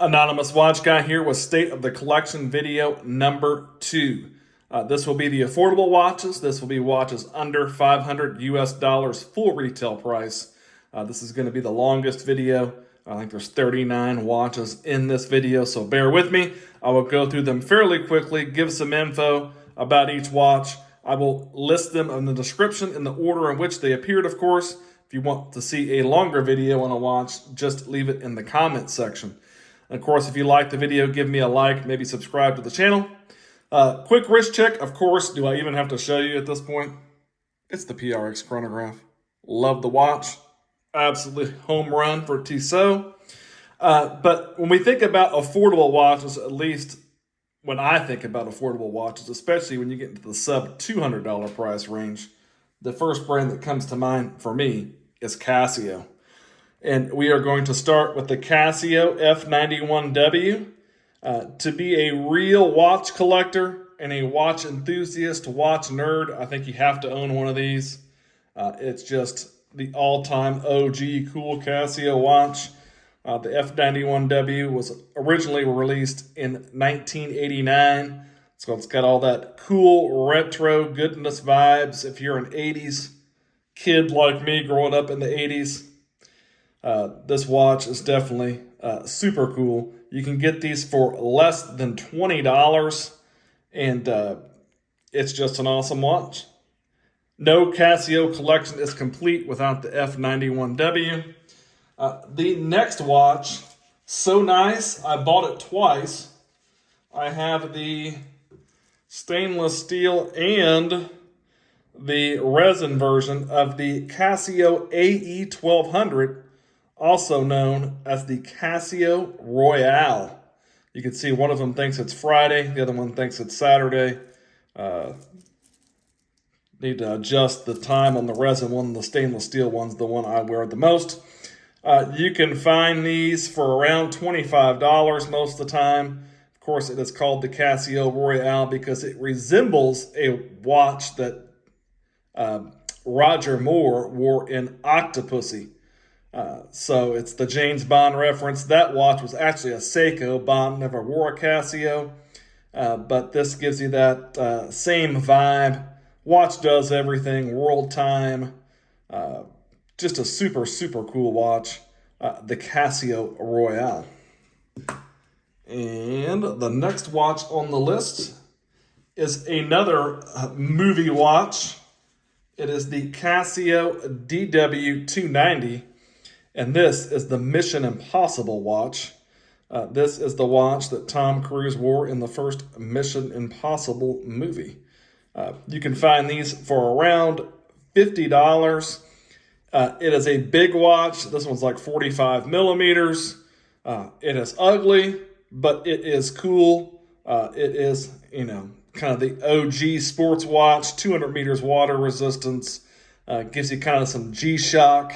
Anonymous Watch Guy here with State of the Collection video number 2. This will be the affordable watches. This will be watches under $500 US full retail price. This is going to be the longest video. I think there's 39 watches in this video, so bear with me. I will go through them fairly quickly, give some info about each watch. I will list them in the description in the order in which they appeared, of course. If you want to see a longer video on a watch, just leave it in the comments section. Of course, if you like the video, give me a like, maybe subscribe to the channel. Quick wrist check, of course. Do I even have to show you at this point? It's the PRX chronograph. Love the watch. Absolutely home run for Tissot. But when we think about affordable watches, at least when I think about affordable watches, especially when you get into the sub $200 price range, the first brand that comes to mind for me is Casio. And we are going to start with the Casio F91w. To be a real watch collector and a watch enthusiast, watch nerd, I think you have to own one of these. It's just the all-time OG cool Casio watch. The F91w was originally released in 1989. So it's got all that cool retro goodness vibes. If you're an 80s kid like me growing up in the 80s, this watch is definitely super cool. You can get these for less than $20, and it's just an awesome watch. No Casio collection is complete without the F91w. The next watch, so nice, I bought it twice. I have the stainless steel and the resin version of the Casio AE-1300, also known as the Casio Royale. You can see one of them thinks it's Friday, the other one thinks it's Saturday. Need to adjust the time on the resin one. The stainless steel one's the one I wear the most. You can find these for around $25 most of the time. Of course, it is called the Casio Royale because it resembles a watch that Roger Moore wore in Octopussy. So it's the James Bond reference. That watch was actually a Seiko. Bond never wore a Casio, but this gives you that same vibe. Watch does everything, world time. Just a super, super cool watch, the Casio Royale. And the next watch on the list is another movie watch. It is the Casio DW-290. And this is the Mission Impossible watch. This is the watch that Tom Cruise wore in the first Mission Impossible movie. You can find these for around $50. It is a big watch. This one's like 45 millimeters. It is ugly, but it is cool. It is, kind of the OG sports watch, 200 meters water resistance. Gives you kind of some G-Shock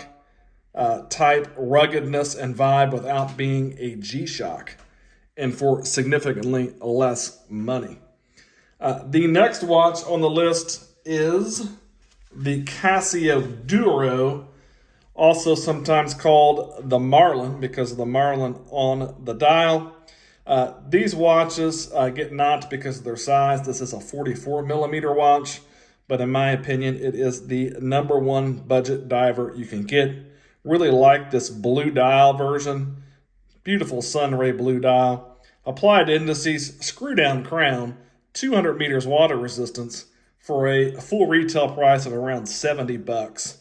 type ruggedness and vibe without being a G-Shock, and for significantly less money. The next watch on the list is the Casio Duro, also sometimes called the Marlin because of the Marlin on the dial. These watches get knocked because of their size. This is a 44 millimeter watch, but in my opinion, it is the #1 budget diver you can get. Really like this blue dial version. Beautiful sunray blue dial. Applied indices, screw down crown, 200 meters water resistance for a full retail price of around $70.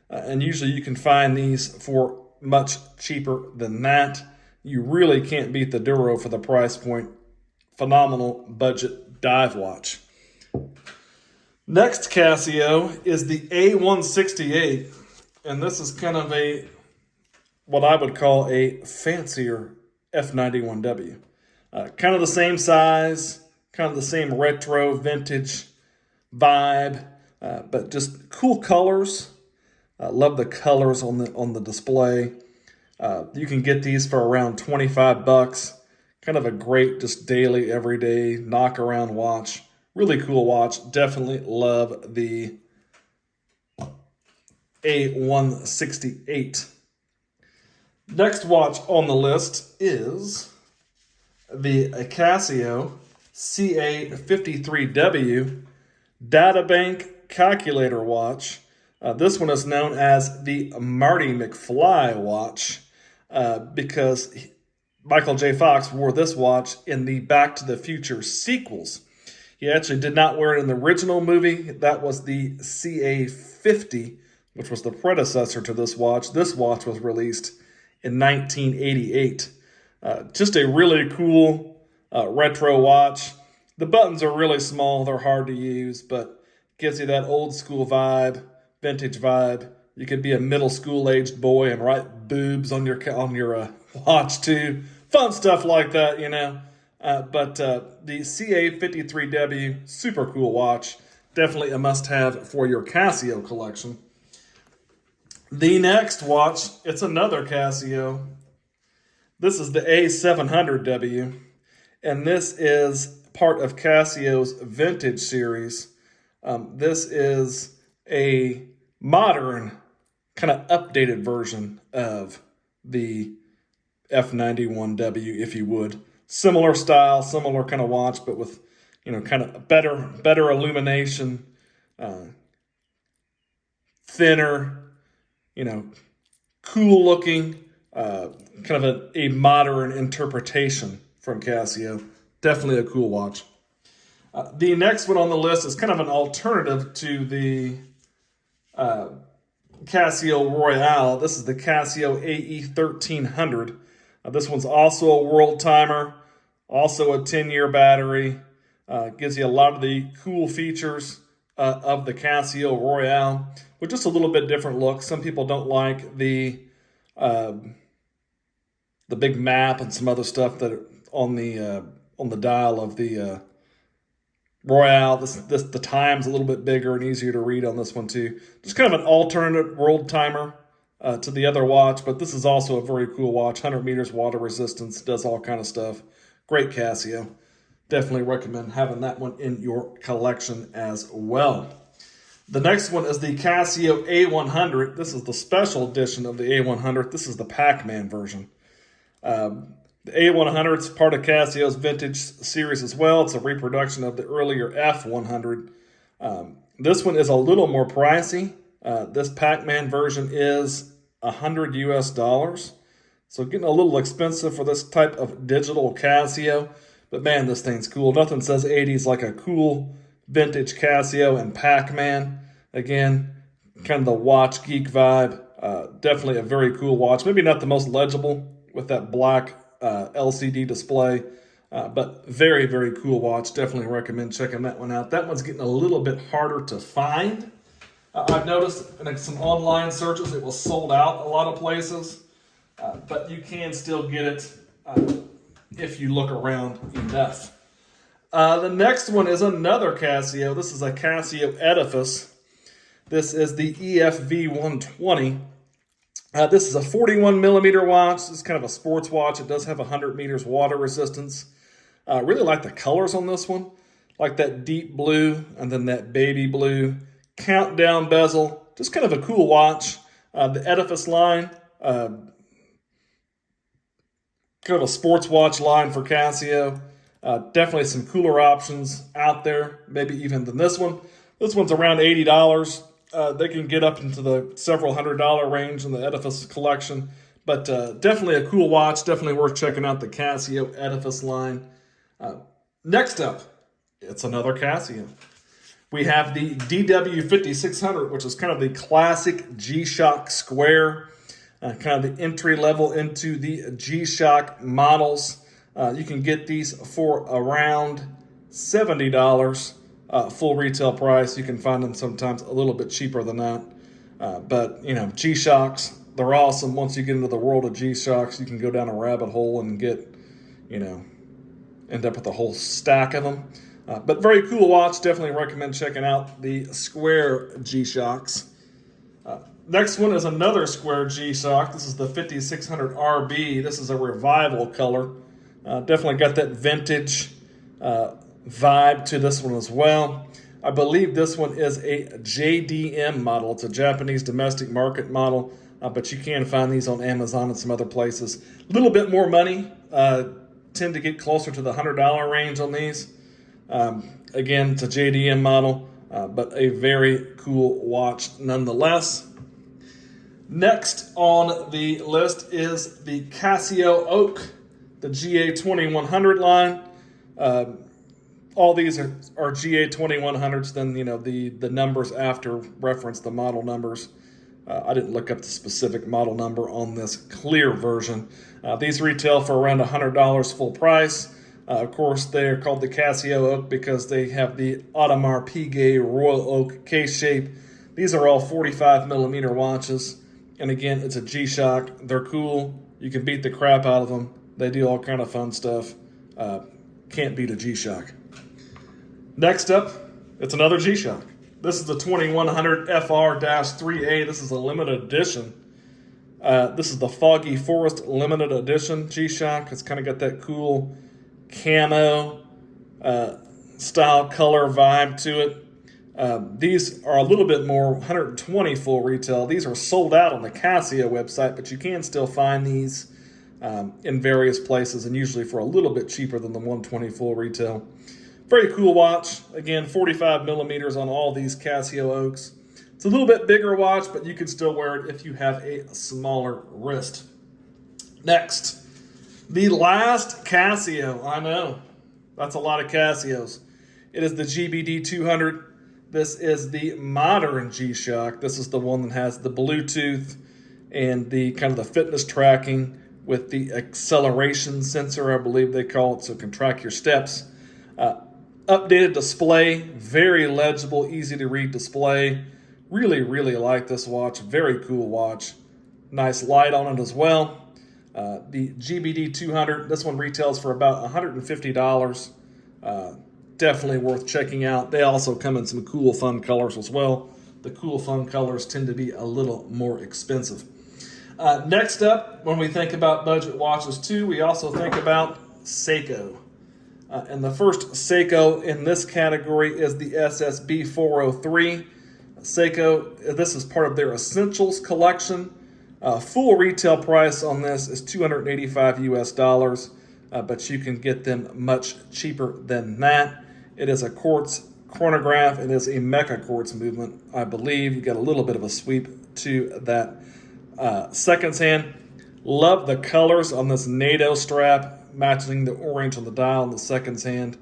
And usually you can find these for much cheaper than that. You really can't beat the Duro for the price point. Phenomenal budget dive watch. Next Casio is the A168. And this is kind of what I would call a fancier F91w. Kind of the same size, kind of the same retro vintage vibe, but just cool colors. Love the colors on the display. You can get these for around $25. Kind of a great, just daily, everyday knock around watch. Really cool watch. Definitely love the A168. Next watch on the list is the Casio CA53W Databank Calculator watch. This one is known as the Marty Mcfly watch because Michael J. Fox wore this watch in the Back to the Future sequels. He actually did not wear it in the original movie. That was the CA50, which was the predecessor to this watch. This watch was released in 1988. Just a really cool retro watch. The buttons are really small. They're hard to use, but gives you that old school vibe, vintage vibe. You could be a middle school aged boy and write boobs on your watch too. Fun stuff like that, you know. But the CA53W, super cool watch. Definitely a must-have for your Casio collection. The next watch, it's another Casio. This is the A700W, and this is part of Casio's vintage series. This is a modern, kind of updated version of the F91W, if you would. Similar style, similar kind of watch, but with, you know, kind of better illumination, thinner, you know, cool looking, kind of a modern interpretation from Casio. Definitely a cool watch. The next one on the list is kind of an alternative to the Casio Royale. This is the Casio AE-1300. This one's also a world timer, also a 10-year battery. Gives you a lot of the cool features of the Casio Royale, with just a little bit different look. Some people don't like the big map and some other stuff that are on the dial of the Royale. The time's a little bit bigger and easier to read on this one too. Just kind of an alternate world timer to the other watch, but this is also a very cool watch. 100 meters water resistance, does all kind of stuff. Great Casio. Definitely recommend having that one in your collection as well. The next one is the Casio A100. This is the special edition of the A100. This is the Pac-Man version. The A100 is part of Casio's vintage series as well. It's a reproduction of the earlier F100. This one is a little more pricey. This Pac-Man version is $100 US. So getting a little expensive for this type of digital Casio. But man, this thing's cool. Nothing says 80s like a cool vintage Casio and Pac-Man. Again, kind of the watch geek vibe. Definitely a very cool watch. Maybe not the most legible with that black LCD display. But very, very cool watch. Definitely recommend checking that one out. That one's getting a little bit harder to find. I've noticed in some online searches it was sold out a lot of places. But you can still get it if you look around enough. The next one is another Casio. This is a Casio Edifice. This is the EFV120. This is a 41 millimeter watch. This is kind of a sports watch. It does have 100 meters water resistance. Really like the colors on this one. Like that deep blue and then that baby blue. Countdown bezel. Just kind of a cool watch. The Edifice line. Kind of a sports watch line for Casio. Definitely some cooler options out there, maybe even than this one. This one's around $80. They can get up into the several $100 range in the Edifice collection. But definitely a cool watch. Definitely worth checking out the Casio Edifice line. Next up, it's another Casio. We have the DW-5600, which is kind of the classic G-Shock square. Kind of the entry level into the G-Shock models. You can get these for around $70 full retail price. You can find them sometimes a little bit cheaper than that. But, you know, G-Shocks, they're awesome. Once you get into the world of G-Shocks, you can go down a rabbit hole and get, you know, end up with a whole stack of them. But very cool watch. Definitely recommend checking out the square G-Shocks. Next one is another square G-Shock. This is the 5600RB. This is a revival color. Definitely got that vintage vibe to this one as well. I believe this one is a JDM model. It's a Japanese domestic market model, but you can find these on Amazon and some other places. A little bit more money to tend to get closer to the $100 range on these. Again, it's a JDM model, but a very cool watch nonetheless. Next on the list is the Casio Oak, the GA2100 line. All these are GA2100s, then the numbers after reference the model numbers. I didn't look up the specific model number on this clear version. These retail for around $100 full price. Of course, they're called the Casio Oak because they have the Audemars Piguet Royal Oak case shape. These are all 45 millimeter watches. And again, it's a G-Shock. They're cool. You can beat the crap out of them. They do all kind of fun stuff. Can't beat a G-Shock. Next up, it's another G-Shock. This is the 2100 FR-3A. This is a limited edition. This is the Foggy Forest limited edition G-Shock. It's kind of got that cool camo style color vibe to it. These are a little bit more, 120 full retail. These are sold out on the Casio website, but you can still find these in various places and usually for a little bit cheaper than the 120 full retail. Very cool watch. Again, 45 millimeters on all these Casio Oaks. It's a little bit bigger watch, but you can still wear it if you have a smaller wrist. Next, the last Casio. I know, that's a lot of Casios. It is the GBD200. This is the modern G-Shock. This is the one that has the Bluetooth and the kind of the fitness tracking with the acceleration sensor, I believe they call it, so it can track your steps. Updated display, very legible, easy to read display. Really, really like this watch. Very cool watch. Nice light on it as well. The GBD 200, this one retails for about $150. Definitely worth checking out. They also come in some cool, fun colors as well. The cool, fun colors tend to be a little more expensive. Next up, when we think about budget watches too, we also think about Seiko. And the first Seiko in this category is the SSB 403. Seiko, this is part of their Essentials collection. Full retail price on this is $285 US, but you can get them much cheaper than that. It is a quartz chronograph. It is a mecha quartz movement, I believe. You got a little bit of a sweep to that seconds hand. Love the colors on this NATO strap, matching the orange on the dial in the seconds hand.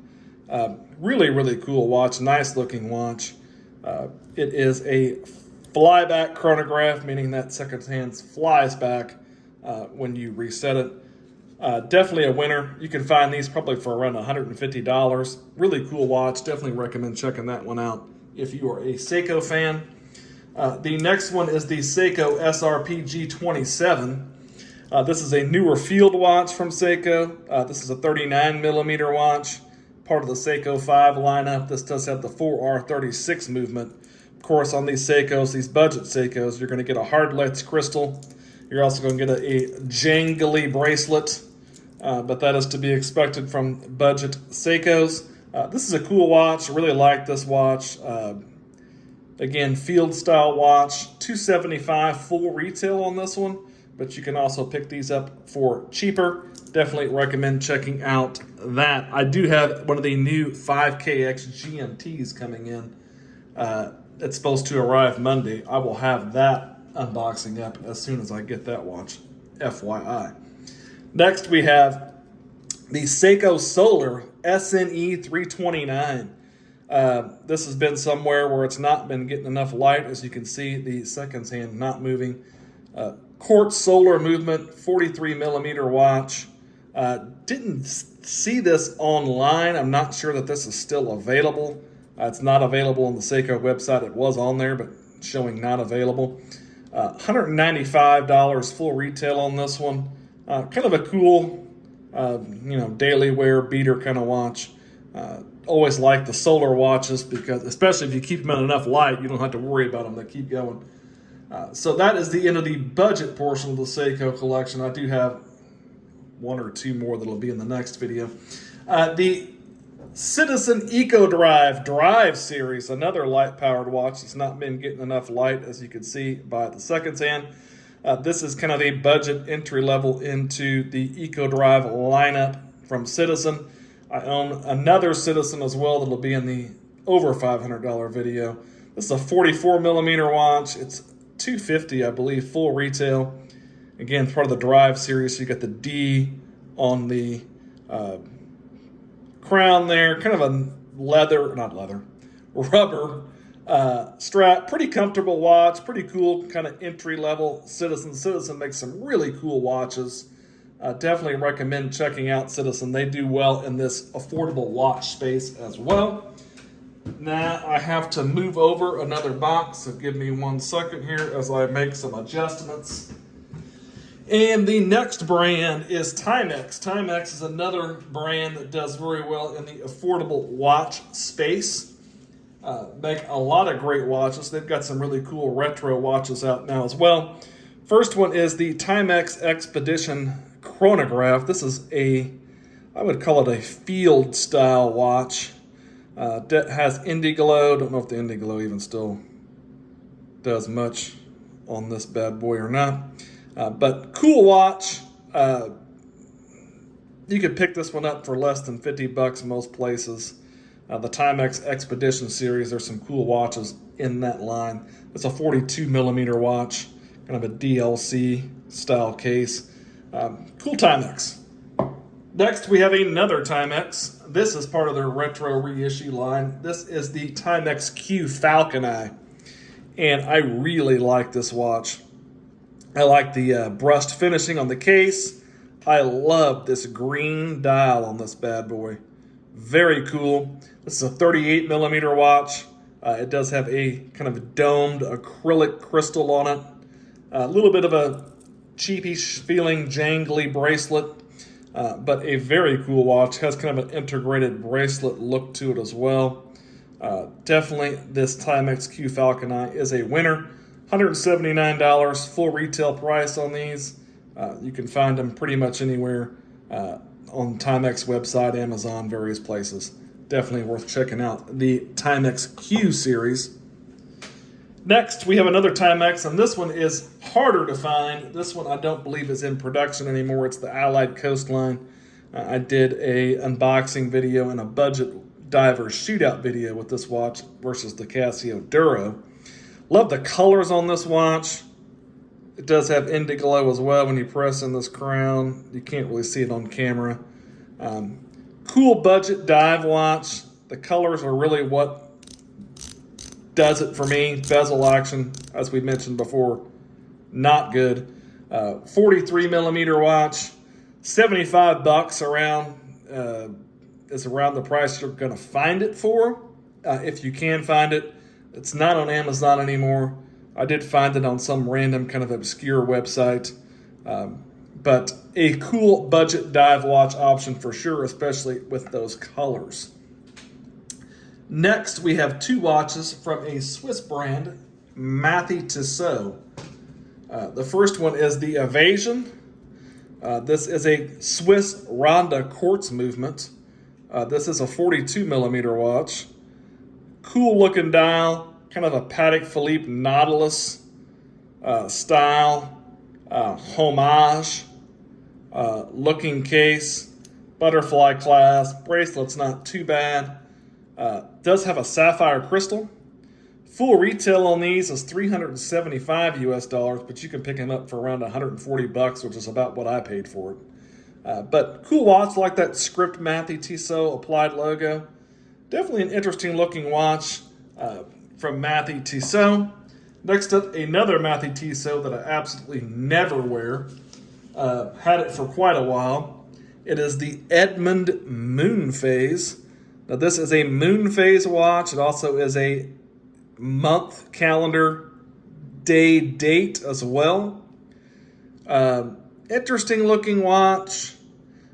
Really, really cool watch. Nice looking watch. It is a flyback chronograph, meaning that seconds hand flies back when you reset it. Definitely a winner. You can find these probably for around $150. Really cool watch. Definitely recommend checking that one out if you are a Seiko fan. The next one is the Seiko SRPG27. This is a newer field watch from Seiko. This is a 39 millimeter watch, part of the Seiko 5 lineup. This does have the 4R36 movement. Of course, on these Seikos, these budget Seikos, you're going to get a hard latch crystal. You're also going to get a jangly bracelet, but that is to be expected from budget Seikos. This is a cool watch. I really like this watch. Again, field style watch, $275 full retail on this one, but you can also pick these up for cheaper. Definitely recommend checking out that. I do have one of the new 5KX GMTs coming in. It's supposed to arrive Monday. I will have that unboxing up as soon as I get that watch, FYI. Next, we have the Seiko Solar SNE 329. This has been somewhere where it's not been getting enough light. As you can see, the seconds hand not moving. Quartz solar movement, 43 millimeter watch. Didn't see this online. I'm not sure that this is still available. It's not available on the Seiko website. It was on there, but showing not available. $195 full retail on this one. Kind of a cool, daily wear beater kind of watch. Always like the solar watches because, especially if you keep them in enough light, you don't have to worry about them. They keep going. So that is the end of the budget portion of the Seiko collection. I do have one or two more that'll be in the next video. The Citizen EcoDrive Drive Series, another light-powered watch that's not been getting enough light, as you can see by the seconds hand. This is kind of a budget entry level into the EcoDrive lineup. from Citizen. I own another Citizen as well that'll be in the over $500 video. This is a 44 millimeter watch. It's $250, I believe, full retail. Again, it's part of the Drive series, so you got the D on the crown there. Kind of a rubber strap. Pretty comfortable watch, pretty cool, kind of entry-level Citizen. Citizen makes some really cool watches. Definitely recommend checking out Citizen. They do well in this affordable watch space as well. Now I have to move over another box, so give me 1 second here as I make some adjustments. And the next brand is Timex. Timex is another brand that does very well in the affordable watch space. Make a lot of great watches. They've got some really cool retro watches out now as well. First one is the Timex Expedition chronograph. This is I would call it a field style watch. That has Indiglow. Don't know if the Indiglow even still does much on this bad boy or not. But cool watch. You could pick this one up for less than $50 most places. The Timex Expedition series, there's some cool watches in that line. It's a 42 millimeter watch, kind of a DLC style case. Cool Timex. Next, we have another Timex. This is part of their retro reissue line. This is the Timex Q Falcon Eye. And I really like this watch. I like the brushed finishing on the case. I love this green dial on this bad boy. Very cool. This is a 38 millimeter watch. It does have a kind of domed acrylic crystal on it. A little bit of a cheapish feeling jangly bracelet. But a very cool watch. Has kind of an integrated bracelet look to it as well. Definitely this Timex Q Falcon Eye is a winner. $179 full retail price on these. You can find them pretty much anywhere on Timex website, Amazon, various places. Definitely worth checking out the Timex Q series. Next, we have another Timex, and this one is harder to find. This one I don't believe is in production anymore. It's the Allied Coastline. I did a unboxing video and a budget diver shootout video with this watch versus the Casio Duro. Love the colors on this watch. It does have Indiglow as well when you press in this crown. You can't really see it on camera. Cool budget dive watch. The colors are really what does it for me. Bezel action, as we mentioned before, not good. 43 millimeter watch, $75 around is around the price you're going to find it for. If you can find it, it's not on Amazon anymore. I did find it on some random kind of obscure website. But a cool budget dive watch option for sure, especially with those colors. Next, we have two watches from a Swiss brand, Mathey Tissot. The first one is the Evasion. This is a Swiss Ronda quartz movement. This is a 42 millimeter watch. Cool looking dial, kind of a Patek Philippe Nautilus style, homage looking case, butterfly clasp, bracelet's not too bad. Does have a sapphire crystal. Full retail on these is $375 US, but you can pick them up for around $140, which is about what I paid for it. But cool watch, like that script Mathey Tissot applied logo. Definitely an interesting looking watch from Mathey Tissot. Next up, another Mathey Tissot that I absolutely never wear. Had it for quite a while. It is the Edmond Moon Phase. Now this is a moon phase watch. It also is a month, calendar, day, date as well. Interesting looking watch.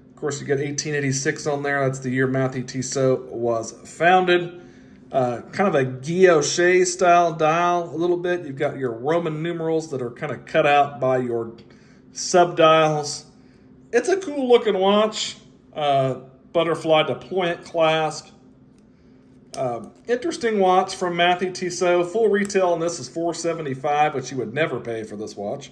Of course, you get 1886 on there. That's the year Mathey Tissot was founded. Kind of a guilloche style dial a little bit. You've got your Roman numerals that are kind of cut out by your subdials. It's a cool looking watch. Butterfly deployant clasp. Interesting watch from Mathey Tissot. Full retail on this is $475, which you would never pay for this watch.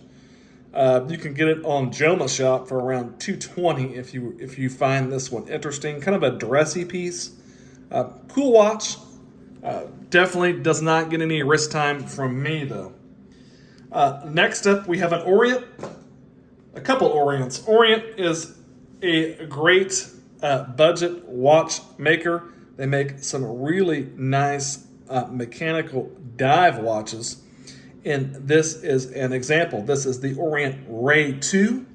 You can get it on Joma Shop for around $220 if you find this one interesting. Kind of a dressy piece. Cool watch. Definitely does not get any wrist time from me though. Next up, we have an Orient. A couple Orients. Orient is a great budget watch maker. They make some really nice mechanical dive watches. And this is an example. This is the Orient Ray 2.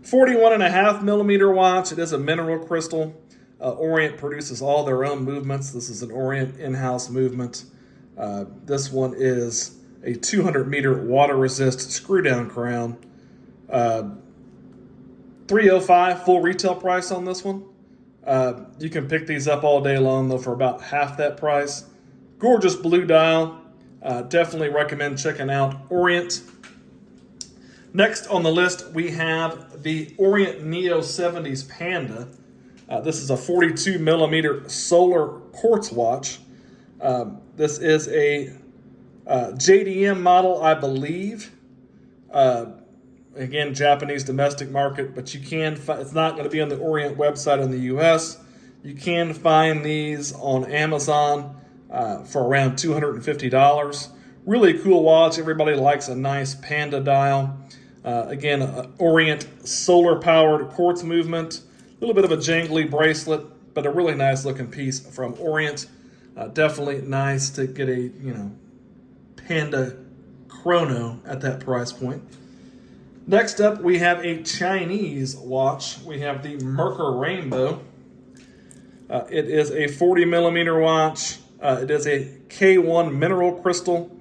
41.5 millimeter watch. It is a mineral crystal. Orient produces all their own movements. This is an Orient in-house movement. This one is a 200 meter water resist screw down crown. $305 full retail price on this one. You can pick these up all day long though for about half that price. Gorgeous blue dial. Definitely recommend checking out Orient. Next on the list we have the Orient Neo 70s Panda. This is a 42 millimeter solar quartz watch. This is a JDM model, I believe. Again, Japanese domestic market, but you can it's not going to be on the Orient website in the US. You can find these on Amazon for around $250. Really cool watch. Everybody likes a nice Panda dial. Again, Orient solar powered quartz movement. A little bit of a jangly bracelet, but a really nice looking piece from Orient. Definitely nice to get a Panda Chrono at that price point. Next up, we have a Chinese watch. We have the Merkur Rainbow. It is a 40 millimeter watch. It is a K1 mineral crystal.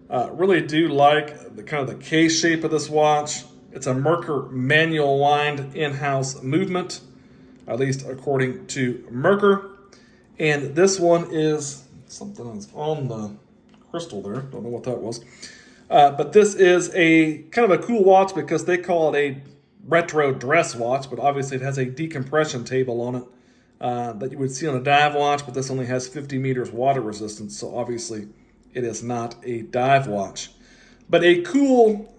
Really do like the kind of the K shape of this watch. It's a Merkur manual wind in-house movement, at least according to Merkur. And this one is something that's on the crystal there. Don't know what that was. But this is a kind of a cool watch because they call it a retro dress watch, but obviously it has a decompression table on it that you would see on a dive watch, but this only has 50 meters water resistance, so obviously it is not a dive watch. But a cool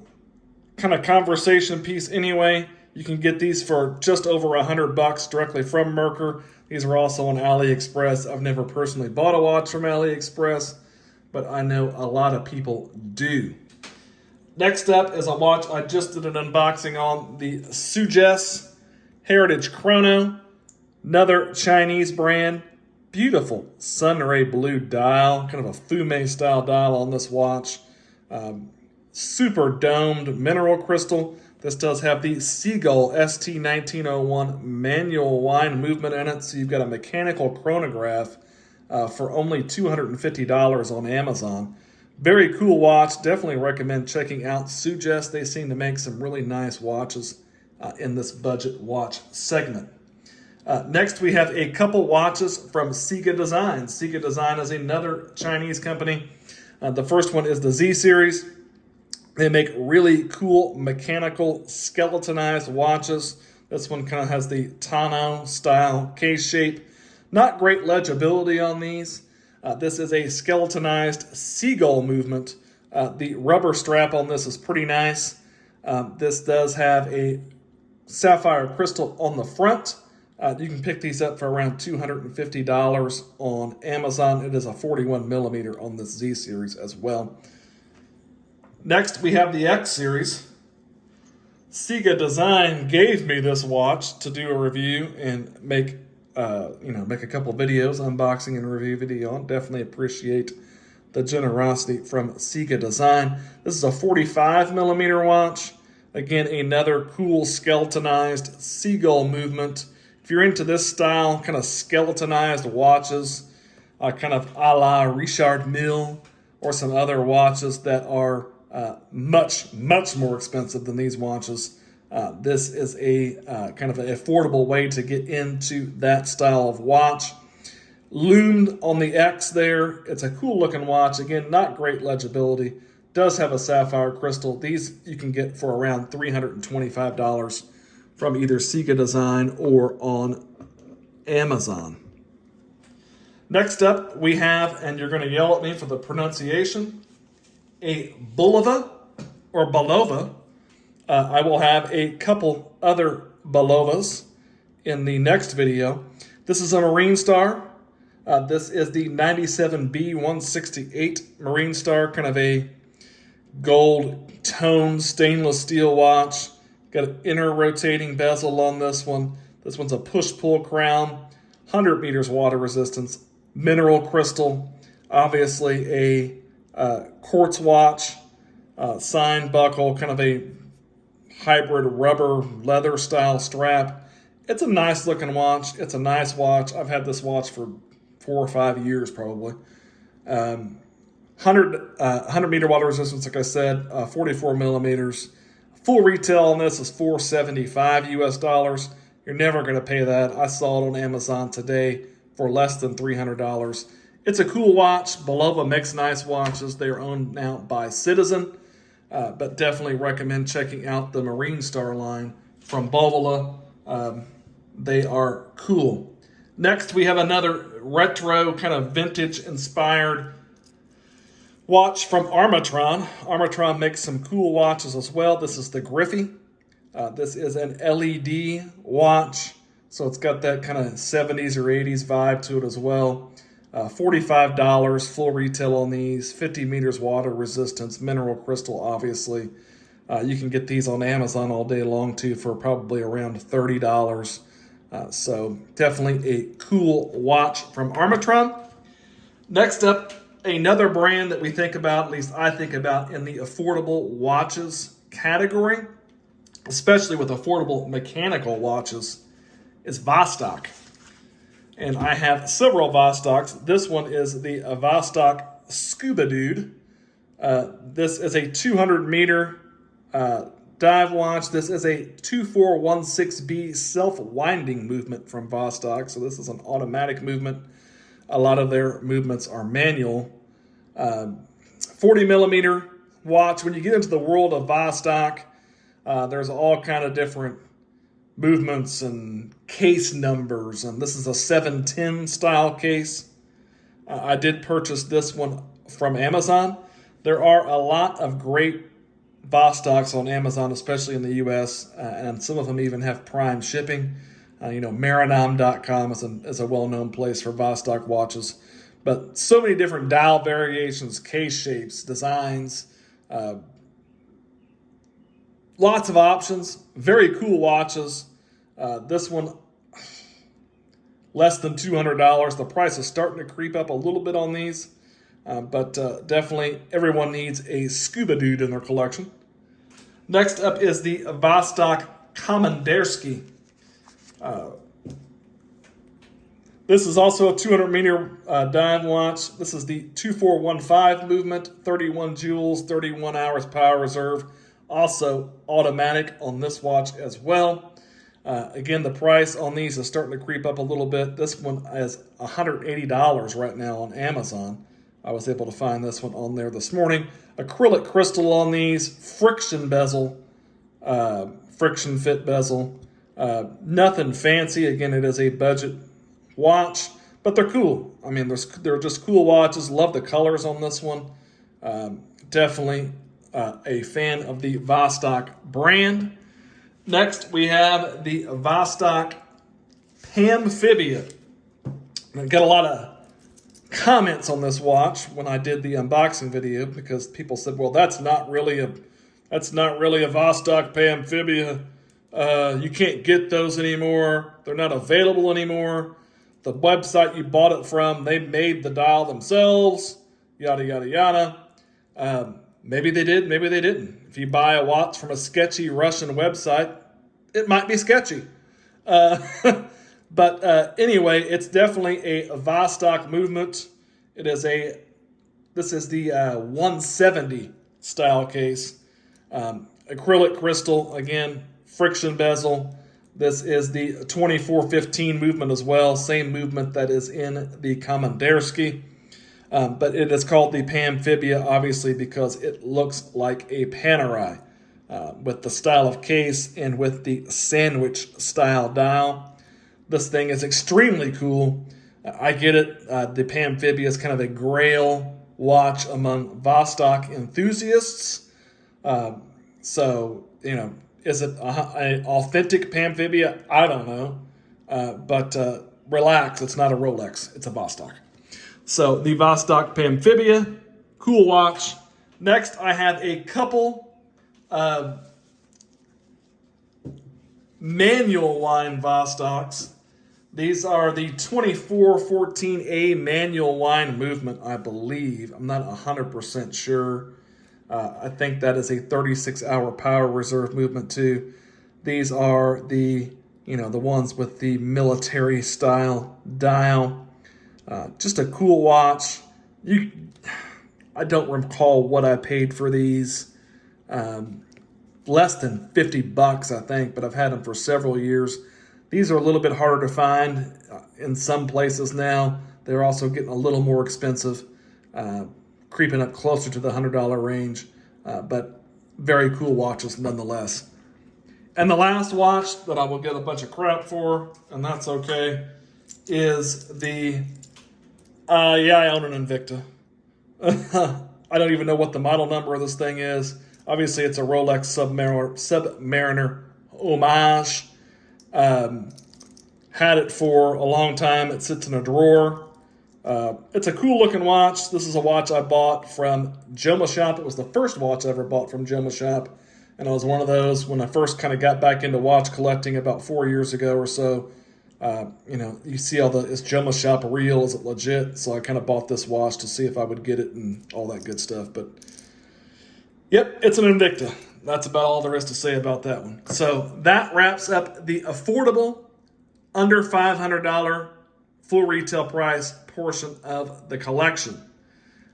kind of conversation piece anyway. You can get these for just over $100 directly from Merkur. These are also on AliExpress. I've never personally bought a watch from AliExpress, but I know a lot of people do. Next up is a watch I just did an unboxing on, the Suges Heritage Chrono. Another Chinese brand. Beautiful sunray blue dial, kind of a fume style dial on this watch. Super domed mineral crystal. This does have the Seagull ST1901 manual wind movement in it, so you've got a mechanical chronograph for only $250 on Amazon. Very cool watch. Definitely recommend checking out Suges. They seem to make some really nice watches in this budget watch segment. Next, we have a couple watches from CIGA Design. CIGA Design is another Chinese company. The first one is the Z series. They make really cool mechanical skeletonized watches. This one kind of has the Tano style case shape. Not great legibility on these. This is a skeletonized seagull movement. The rubber strap on this is pretty nice. This does have a sapphire crystal on the front. You can pick these up for around $250 on Amazon. It is a 41 millimeter on this Z series as well. Next, we have the X series. CIGA Design gave me this watch to do a review and make a couple of videos, unboxing and review video on. Definitely appreciate the generosity from CIGA Design. This is a 45 millimeter watch. Again, another cool skeletonized seagull movement. If you're into this style, kind of skeletonized watches, kind of a la Richard Mille, or some other watches that are much more expensive than these watches. This is a kind of an affordable way to get into that style of watch. Loomed on the X there. It's a cool looking watch. Again, not great legibility. Does have a sapphire crystal. These you can get for around $325 from either CIGA Design or on Amazon. Next up, we have, and you're going to yell at me for the pronunciation, a Bulova or Bulova. I will have a couple other Bulovas in the next video. This is a Marine Star. This is the 97B168 Marine Star, kind of a gold tone stainless steel watch. Got an inner rotating bezel on this one. This one's a push-pull crown, 100 meters water resistance, mineral crystal, obviously a quartz watch, sign buckle, kind of a hybrid rubber leather style strap. It's a nice looking watch. It's a nice watch. I've had this watch for 4 or 5 years probably. 100 meter water resistance, like I said, 44 millimeters. Full retail on this is $475 US. You're never going to pay that. I saw it on Amazon today for less than $300. It's a cool watch. Bulova makes nice watches. They are owned now by Citizen, but definitely recommend checking out the Marine Star line from Bulova. They are cool. Next, we have another retro, kind of vintage-inspired watch from Armitron. Armitron makes some cool watches as well. This is the Griffy. This is an LED watch, so it's got that kind of 70s or 80s vibe to it as well. $45 full retail on these, 50 meters water resistance, mineral crystal, obviously. You can get these on Amazon all day long too for probably around $30. So definitely a cool watch from Armitron. Next up, another brand that we think about, at least I think about, in the affordable watches category, especially with affordable mechanical watches, is Vosstok. And I have several Vostocks. This one is the Vosstok Scuba Dude. This is a 200 meter dive watch. This is a 2416B self-winding movement from Vosstok. So this is an automatic movement. A lot of their movements are manual. 40 millimeter watch. When you get into the world of Vosstok, there's all kind of different movements and case numbers. And this is a 710 style case. I did purchase this one from Amazon. There are a lot of great Vostocks on Amazon, especially in the US, and some of them even have prime shipping. Marinam.com is a well-known place for Vosstok watches. But so many different dial variations, case shapes, designs, lots of options, very cool watches. This one, less than $200. The price is starting to creep up a little bit on these, but definitely everyone needs a Scuba Dude in their collection. Next up is the Vosstok Commanderski. This is also a 200 meter dive watch. This is the 2415 movement, 31 joules, 31 hours power reserve. Also automatic on this watch as well. Again, the price on these is starting to creep up a little bit. This one is $180 right now on Amazon. I was able to find this one on there this morning. Acrylic crystal on these, friction bezel, friction fit bezel. Nothing fancy. Again, it is a budget watch, but they're cool. I mean, they're just cool watches. Love the colors on this one. Definitely a fan of the Vosstok brand. Next, we have the Vosstok Pamphibia. I got a lot of comments on this watch when I did the unboxing video because people said, "Well, that's not really a Vosstok Pamphibia. You can't get those anymore. They're not available anymore. The website you bought it from, they made the dial themselves. Yada yada yada." Maybe they did, maybe they didn't. If you buy a watch from a sketchy Russian website, it might be sketchy. But anyway, it's definitely a Vosstok movement. This is the 170 style case. Acrylic crystal, again, friction bezel. This is the 2415 movement as well, same movement that is in the Commanderski. But it is called the Pamphibia, obviously, because it looks like a Panerai with the style of case and with the sandwich style dial. This thing is extremely cool. I get it. The Pamphibia is kind of a grail watch among Vosstok enthusiasts. So is it an authentic Pamphibia? I don't know. But relax, it's not a Rolex, it's a Vosstok. So the Vosstok Pamphibia, cool watch. Next, I have a couple manual line Vostocks. These are the 2414A manual line movement, I believe. I'm not 100% sure. I think that is a 36-hour power reserve movement too. These are the the ones with the military style dial. Just a cool watch. I don't recall what I paid for these. Less than $50, I think, but I've had them for several years. These are a little bit harder to find in some places now. They're also getting a little more expensive, creeping up closer to the $100 range, but very cool watches nonetheless. And the last watch that I will get a bunch of crap for, and that's okay, is the, I own an Invicta. I don't even know what the model number of this thing is. Obviously, it's a Rolex Submariner homage. Had it for a long time. It sits in a drawer. It's a cool looking watch. This is a watch I bought from Joma Shop. It was the first watch I ever bought from Joma Shop. And it was one of those when I first kind of got back into watch collecting about 4 years ago or so. You see all is Joma Shop real? Is it legit? So I kind of bought this watch to see if I would get it and all that good stuff. But yep, it's an Invicta. That's about all there is to say about that one. So that wraps up the affordable, under $500 full retail price portion of the collection.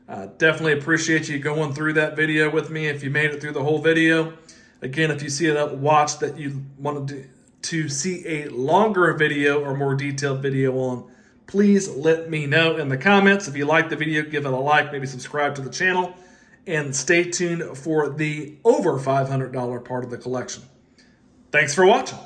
Definitely appreciate you going through that video with me if you made it through the whole video. Again, if you see a watch that you wanted to see a longer video or more detailed video on, please let me know in the comments. If you like the video, give it a like, maybe subscribe to the channel, and stay tuned for the over $500 part of the collection. Thanks for watching.